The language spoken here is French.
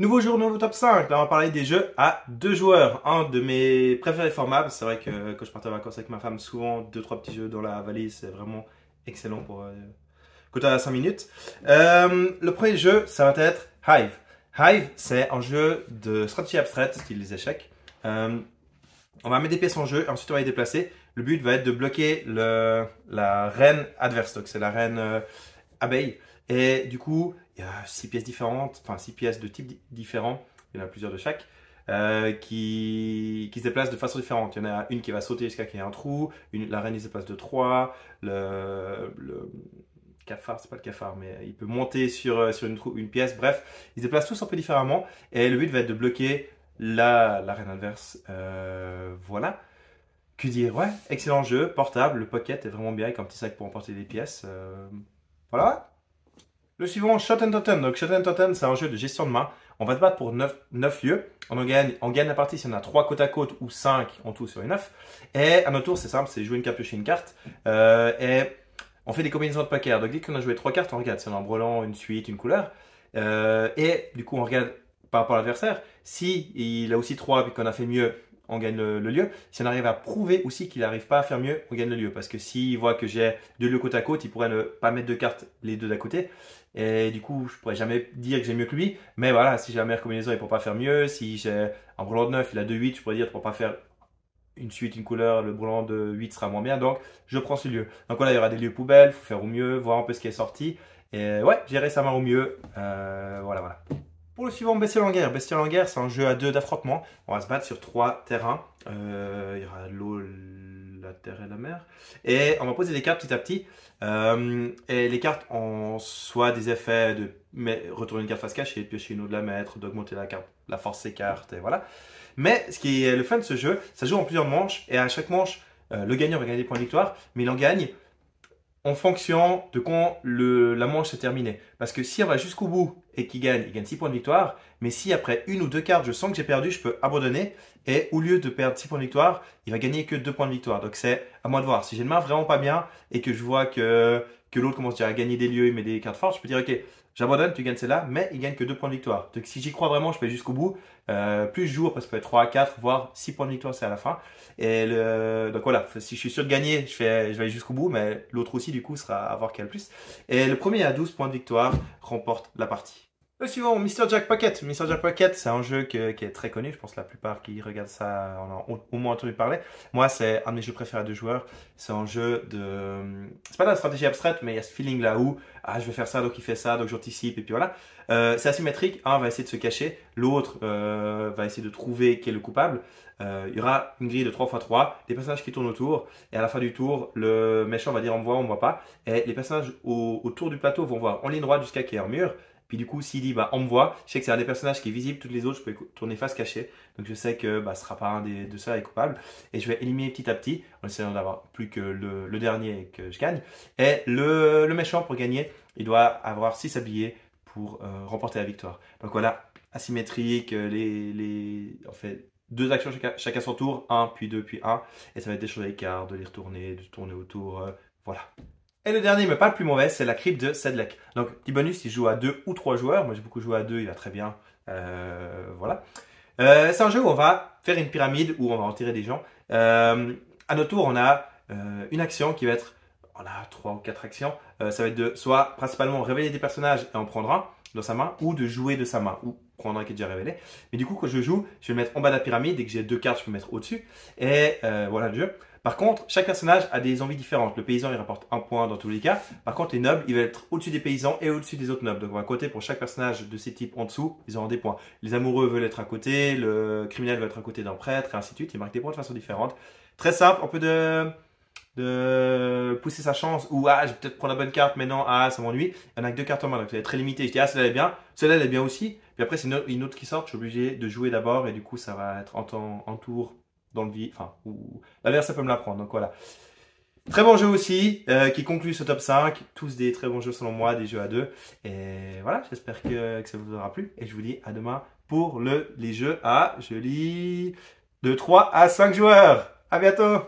Nouveau jour, nouveau top 5. Là, on va parler des jeux à deux joueurs. Un de mes préférés formables. C'est vrai que quand je partais en vacances avec ma femme, souvent deux, trois petits jeux dans la valise. C'est vraiment excellent pour quand tu as 5 minutes. Le premier jeu, ça va être Hive. Hive, c'est un jeu de stratégie abstraite, style les échecs. On va mettre des pièces en jeu et ensuite on va les déplacer. Le but va être de bloquer la reine adverse. Donc c'est la reine abeille. Et du coup, il y a 6 pièces différentes, enfin 6 pièces de types différents. Il y en a plusieurs de chaque. Qui se déplacent de façon différente. Il y en a une qui va sauter jusqu'à qu'il y ait un trou. La reine il se déplace de 3. Le cafard, c'est pas le cafard, mais il peut monter sur une pièce. Bref, ils se déplacent tous un peu différemment. Et le but va être de bloquer la reine adverse. Voilà. Que dire? Ouais, excellent jeu, portable. Le pocket est vraiment bien avec un petit sac pour emporter des pièces. Voilà. Le suivant, Shot and Totem. Donc, Shot and Totem, c'est un jeu de gestion de main. On va se battre pour 9 lieux. On gagne la partie si on a 3 côte à côte ou 5 en tout sur les 9. Et à notre tour, c'est simple, c'est jouer une carte, piocher une carte. Et on fait des combinaisons de poker. Donc, dès qu'on a joué 3 cartes, on regarde si on a un brelan, une suite, une couleur. Et du coup, on regarde par rapport à l'adversaire. Si il a aussi 3 et qu'on a fait mieux, on gagne le lieu. Si on arrive à prouver aussi qu'il n'arrive pas à faire mieux, on gagne le lieu. Parce que s'il voit que j'ai 2 lieux côte à côte, il pourrait ne pas mettre de cartes les deux d'à côté. Et du coup, je pourrais jamais dire que j'ai mieux que lui. Mais voilà, si j'ai la meilleure combinaison, il ne pourra pas faire mieux. Si j'ai un brelan de 9, il a 2-8, je pourrais dire qu'il ne pourra pas faire une suite, une couleur. Le brelan de 8 sera moins bien. Donc, je prends ce lieu. Donc voilà, il y aura des lieux poubelles. Il faut faire au mieux, voir un peu ce qui est sorti. Et ouais, gérer sa main au mieux. Voilà. Pour le suivant, Bestiole en guerre. Bestiole en guerre, c'est un jeu à 2 d'affrontement. On va se battre sur 3 terrains. Il y aura l'eau, la terre et la mer. Et on va poser des cartes petit à petit. Et les cartes ont soit des effets de retourner une carte face cachée, de piocher une eau de la mettre, d'augmenter la force des cartes, et voilà. Mais ce qui est le fun de ce jeu, ça joue en plusieurs manches. Et à chaque manche, le gagnant va gagner des points de victoire. Mais il en gagne en fonction de quand la manche est terminée. Parce que si on va jusqu'au bout et qu'il gagne, il gagne 6 points de victoire. Mais si après une ou deux cartes, je sens que j'ai perdu, je peux abandonner. Et au lieu de perdre 6 points de victoire, il va gagner que 2 points de victoire. Donc c'est à moi de voir. Si j'ai une main vraiment pas bien et que je vois que l'autre commence déjà à gagner des lieux, il met des cartes fortes, je peux dire ok, j'abandonne, tu gagnes celle-là, mais il gagne que 2 points de victoire. Donc si j'y crois vraiment, je vais jusqu'au bout. Plus je joue, après ça peut être 3 à 4, voire 6 points de victoire, c'est à la fin. Et donc voilà, si je suis sûr de gagner, je vais aller jusqu'au bout, mais l'autre aussi du coup sera à voir qui a le plus. Et le premier à 12 points de victoire remporte la partie. Le suivant, Mr. Jack Pocket. Mr. Jack Pocket, c'est un jeu qui est très connu. Je pense que la plupart qui regardent ça en ont au moins entendu parler. Moi, c'est un de mes jeux préférés à deux joueurs. C'est un jeu de... C'est pas de la stratégie abstraite, mais il y a ce feeling là où je vais faire ça, donc il fait ça, donc j'anticipe, et puis voilà. C'est asymétrique. Un va essayer de se cacher. L'autre va essayer de trouver qui est le coupable. Il y aura une grille de 3x3, des personnages qui tournent autour. Et à la fin du tour, le méchant va dire on me voit pas. Et les personnages autour du plateau vont voir en ligne droite jusqu'à qu'il y ait un mur. Puis du coup, s'il dit on me voit, je sais que c'est un des personnages qui est visible, toutes les autres, je peux tourner face cachée. Donc je sais que ce sera pas un de ceux-là est coupable. Et je vais éliminer petit à petit, en essayant d'avoir plus que le dernier et que je gagne. Et le méchant, pour gagner, il doit avoir 6 sabliers pour remporter la victoire. Donc voilà, asymétrique, on fait 2 actions chacun son tour, 1, puis 2, puis 1. Et ça va être d'échanger les cartes, de les retourner, de tourner autour, voilà. Et le dernier, mais pas le plus mauvais, c'est la crypte de Sedlec. Donc, petit bonus, il joue à 2 ou 3 joueurs. Moi, j'ai beaucoup joué à 2, il va très bien. Voilà. C'est un jeu où on va faire une pyramide, où on va en tirer des gens. À notre tour, on a une action qui va être... On a 3 ou 4 actions. Ça va être de soit principalement révéler des personnages et en prendre un dans sa main, ou de jouer de sa main, ou prendre un qui est déjà révélé. Mais du coup, quand je joue, je vais le mettre en bas de la pyramide. Dès que j'ai 2 cartes, je peux le mettre au-dessus. Et voilà le jeu. Par contre, chaque personnage a des envies différentes. Le paysan, il rapporte 1 point dans tous les cas. Par contre, les nobles, ils vont être au-dessus des paysans et au-dessus des autres nobles. Donc, on va coter pour chaque personnage de ces types en dessous, ils auront des points. Les amoureux veulent être à côté, le criminel veut être à côté d'un prêtre, et ainsi de suite. Ils marquent des points de façon différente. Très simple, un peu de pousser sa chance, ou je vais peut-être prendre la bonne carte, mais non, ça m'ennuie. Il y en a que 2 cartes en main, donc ça va être très limité. Je dis, celle-là elle est bien, celle-là elle est bien aussi. Puis après, c'est une autre qui sort, je suis obligé de jouer d'abord, et du coup, ça va être en tour dans le vide, enfin, ou l'adversaire peut me la prendre, donc voilà. Très bon jeu aussi, qui conclut ce top 5, tous des très bons jeux selon moi, des jeux à 2, et voilà, j'espère que ça vous aura plu, et je vous dis à demain pour les jeux à, je lis, de 3 à 5 joueurs. À bientôt!